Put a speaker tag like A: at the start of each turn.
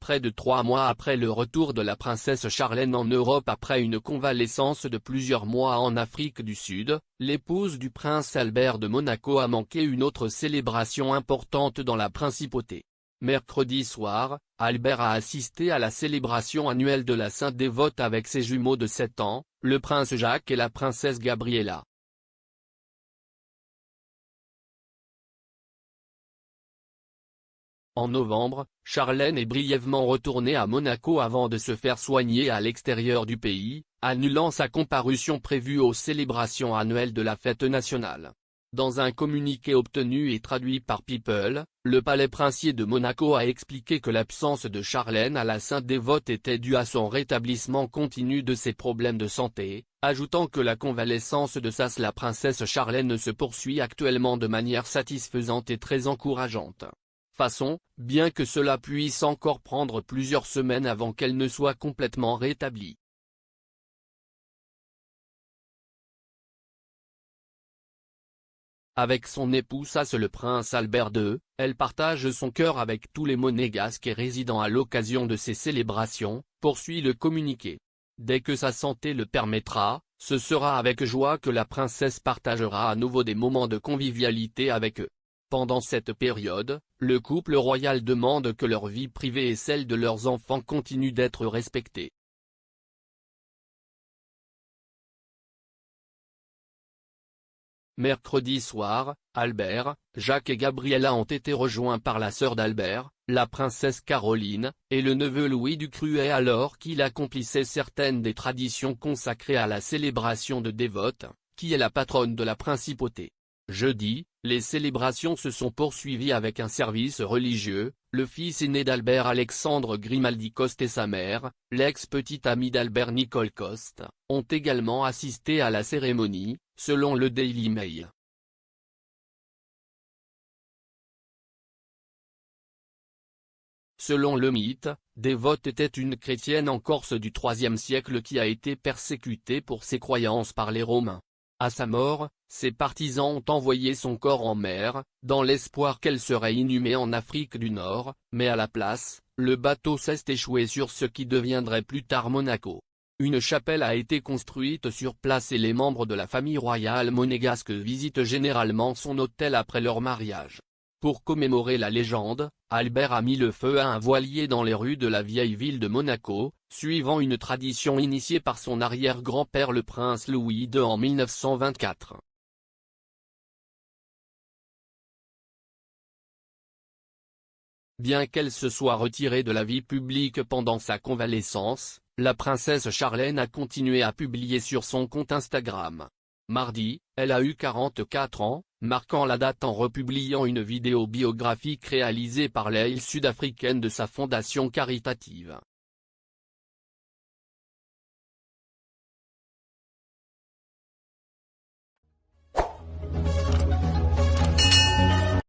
A: près de 3 mois après le retour de la princesse Charlène en Europe après une convalescence de plusieurs mois en Afrique du Sud, l'épouse du prince Albert de Monaco a manqué une autre célébration importante dans la principauté. Mercredi soir, Albert a assisté à la célébration annuelle de la Sainte Dévote avec ses jumeaux de 7 ans, le prince Jacques et la princesse Gabriella. En novembre, Charlène est brièvement retournée à Monaco avant de se faire soigner à l'extérieur du pays, annulant sa comparution prévue aux célébrations annuelles de la fête nationale. Dans un communiqué obtenu et traduit par People, le palais princier de Monaco a expliqué que l'absence de Charlène à la Sainte Dévote était due à son rétablissement continu de ses problèmes de santé, ajoutant que la convalescence de la princesse Charlène se poursuit actuellement de manière satisfaisante et très encourageante. Bien que cela puisse encore prendre plusieurs semaines avant qu'elle ne soit complètement rétablie. Avec son époux le prince Albert II, elle partage son cœur avec tous les monégasques et résidents à l'occasion de ces célébrations, poursuit le communiqué. Dès que sa santé le permettra, ce sera avec joie que la princesse partagera à nouveau des moments de convivialité avec eux. Pendant cette période, le couple royal demande que leur vie privée et celle de leurs enfants continuent d'être respectées. Mercredi soir, Albert, Jacques et Gabriella ont été rejoints par la sœur d'Albert, la princesse Caroline, et le neveu Louis du Cruet alors qu'il accomplissait certaines des traditions consacrées à la célébration de Dévote, qui est la patronne de la principauté. Jeudi, les célébrations se sont poursuivies avec un service religieux. Le fils aîné d'Albert Alexandre Grimaldi Coste et sa mère, l'ex-petite amie d'Albert Nicole Coste, ont également assisté à la cérémonie, selon le Daily Mail. Selon le mythe, Dévote était une chrétienne en Corse du IIIe siècle qui a été persécutée pour ses croyances par les Romains. À sa mort, ses partisans ont envoyé son corps en mer, dans l'espoir qu'elle serait inhumée en Afrique du Nord, mais à la place, le bateau s'est échoué sur ce qui deviendrait plus tard Monaco. Une chapelle a été construite sur place et les membres de la famille royale monégasque visitent généralement son autel après leur mariage. Pour commémorer la légende, Albert a mis le feu à un voilier dans les rues de la vieille ville de Monaco, suivant une tradition initiée par son arrière-grand-père le prince Louis II en 1924. Bien qu'elle se soit retirée de la vie publique pendant sa convalescence, la princesse Charlène a continué à publier sur son compte Instagram. Mardi, elle a eu 44 ans, marquant la date en republiant une vidéo biographique réalisée par l'aile sud-africaine de sa fondation caritative.